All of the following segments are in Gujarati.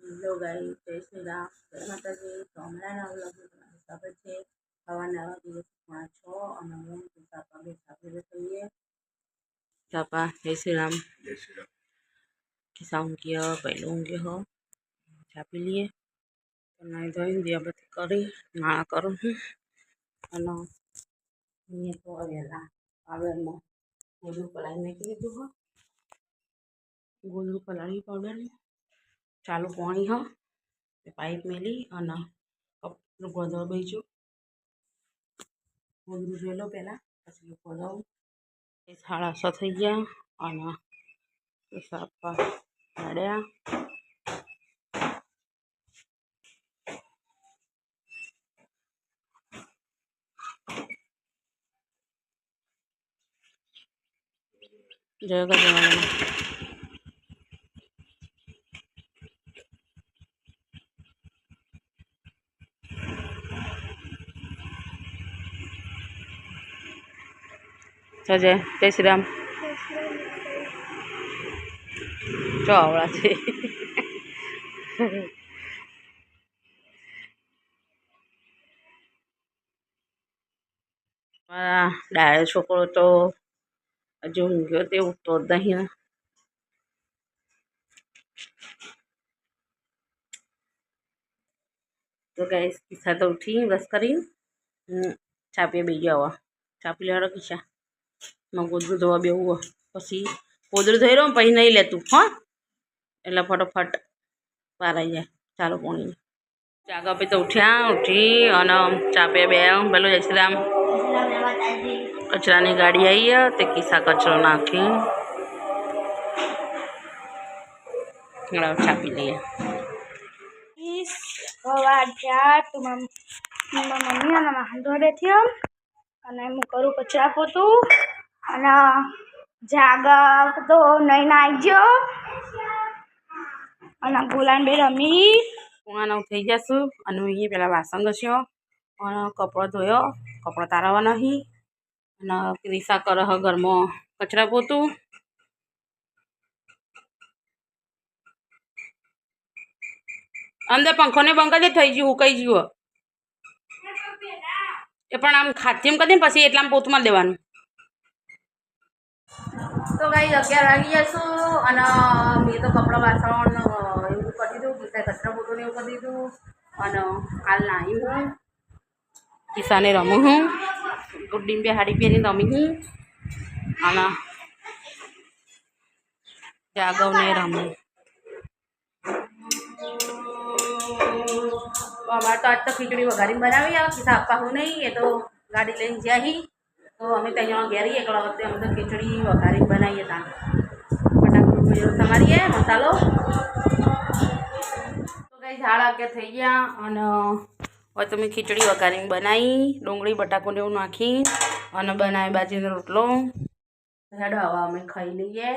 હેલો ગાઈસ, જય શ્રી રામ, જય માતાજી. તો હમણાંના વ્લોગમાં તમારું સ્વાગત છે. સવારના દિવસમાં 6 અને હું ચાપા બેઠા થઈએ. ચાપા જય શ્રી રામ, જય શ્રી રામ. કિસ્સા ઊંઘ્ય પહેલું ઊંઘ્ય હો ચાપી લઈએ. નાઈ ધોઈને દિયાબત્તી કરી નાણા કરું હું અને અહીંયા તો વહેલા પાવડરમાં ગોદડું પલાળી નાખી દીધું હો. ગોદડું પલાળી પાવડરમાં ચાલુ પાણી હ પાઇપ મેલી અને ગોદડું બેસ્યું. ગોદડું જોઈ લો પહેલાં, પછી ગોદડું એ 6:30 થઈ ગયા અને સાપા કાઢ્યા. જય ગજાનન. જય શ્રી રામ. ચોવડા છે. મારા ડાયો છોકરો તો હજુ ઊંઘ્યો તે ઉઠતો જ નહીં. તો ગાઈસ કિસ્સા તો ઉઠી બસ કરી ચાપીએ બે ગયા. હવે ચાપી લેવાનો કિસ્સા માં ગોદડું ધોવા બેવું પછી ગોદડું ધોઈ રહ્યો પછી નહીં લેતું હા, એટલે ફટોફટ બહાર આવી જાય ચાલો પાણી. જાગા પછી તો ઉઠી અને ચાપે બે પેલું જય શ્રી રામ. કચરાની ગાડી આવી તે કિસ્સા કચરો નાખી ચાપી લઈએ. સવાર થયા તો મમ્મી અને વાંધો બેઠી અને હું કરું કચરા પોતું અને જાગા તો નહીં આવી ગયો અને ગુલાન બે રમી પોણા 9 થઈ જશું અને હું પેલા વાસણ ઘસ્યો અને કપડો ધોયો. કપડો તારવા નહીં અને ક્રિસા કરે હ ઘરમાં કચરા પોતું. અંદર પંખો ને બંધ કરી દે, થઈ ગયું ઉકાઈ ગયું એ પણ આમ ખાતીમ કરી દે પછી એટલામાં પોતું મારી દેવાનું. તો ગાઈ 11 વાગી જશું અને મેં તો કપડાં વાસણ એવું કરી દીધું. કિસ્સાએ કચરા પોતું ને એવું કરી દીધું અને હાલ નાહી હું કિસ્સાને રમું હું ગુડ્ડીને બે હાડી પહેરીને રમી હું અને જાગવને રમું. અમારે તો આજ તો ખીચડી વઘારીને બનાવી આવે. કિસ્સા આપવા હું નહીં, એ તો ગાડી લઈને જ્યાં તો અમે ત્યાં ઘેરી એકલા વખતે અમે તો ખીચડી વઘારીને બનાવીએ. ત્યાં ફટાફટ તમારીએ મસાલો તો કઈ ઝાડ આગળ થઈ ગયા અને હવે તમે ખીચડી વઘારીને બનાવી ડુંગળી બટાકુને એવું નાખી અને બનાવી બાજરીનો રોટલો. હેડો હવે અમે ખાઈ લઈએ.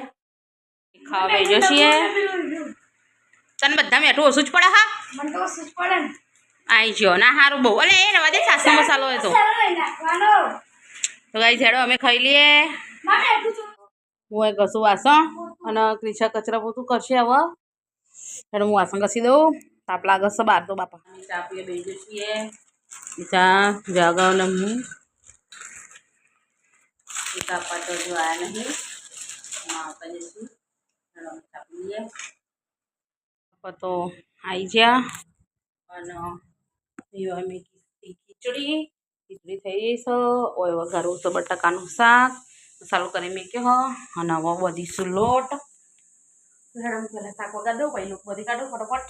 ખાવા બેસી છીએ. તને બધા મેઠું ઓછું જ પડે હા? મને તો ઓછું જ પડે ને. આવી ગયો ના સારું બહુ. અલે એ રવા દે સાસુ મસાલો હોય તો ગાઈ હેડો અમે ખાઈ લઈએ. હું ઘસું વાસણ અને ક્રિશા કચરા પોતું કરશે. હવે હેડો હું વાસણ ઘસી દઉં. તાપ લાગે છે બહાર તો બાપા. ચા પીએ બેસી છીએ. ચા જાગાવને હું આપવા તો જો આવ્યા નહીં આવતા જઈશું. ચા પીએ તો આવી ગયા અને મેં ખીચડી થઈ ગઈ છે. ઓય વઘારું તો બટાકાનું શાક મસાલો કરી મેક્યો હ અને હવે બધીશું લોટ. પહેલાં શાક વઘાર દઉં પછી લોટ બધી કાઢું ફટોફટ.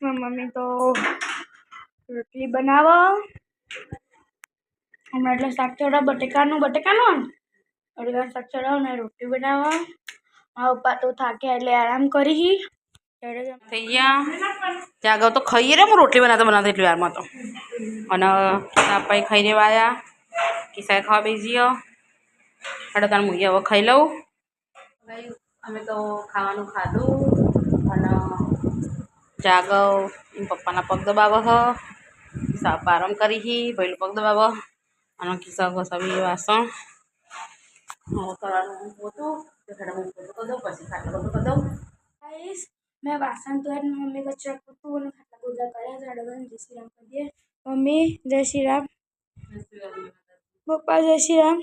મમ્મી તો રોટલી બનાવો હમણાં એટલે શાક ચડાવ બટેકાનું અડધા શાક ચડાવ ને રોટલી બનાવો. મારા પપ્પા તો થાક્યા એટલે આરામ કરી થઈ ગયા. જાગવ તો ખાઈએ રે હું રોટલી બનાવતા એટલી વારમાં તો અને આપણે ખાઈ લેવા આવ્યા. કિસ્સાએ ખાવા બેસી ગયો. સાડા ત્રણ મૂકી હવે ખાઈ લઉં. અમે તો ખાવાનું ખાધું અને જાગવ પપ્પાના પગ દબાવે હ. કિસ્સા આરામ કરી પહેલું પગ દબાવો અને કિસ્સા ઘસાવી વાસણ કરવાનું હતું. પછી ખાટલો બધું કરી દઉં. મેં વાસણ તો મમ્મી કચરા પોતું અને ખાટલા ગોદા કર્યા ઝાડવાનું જય શ્રી રામ કરીએ મમ્મી જય શ્રી રામ પપ્પા જય શ્રી રામ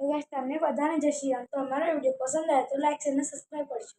તો ગાઈસ તમને બધાને જય શ્રી રામ તો અમારો વિડીયો પસંદ આવે તો લાઈક અને સબસ્ક્રાઈબ કરજો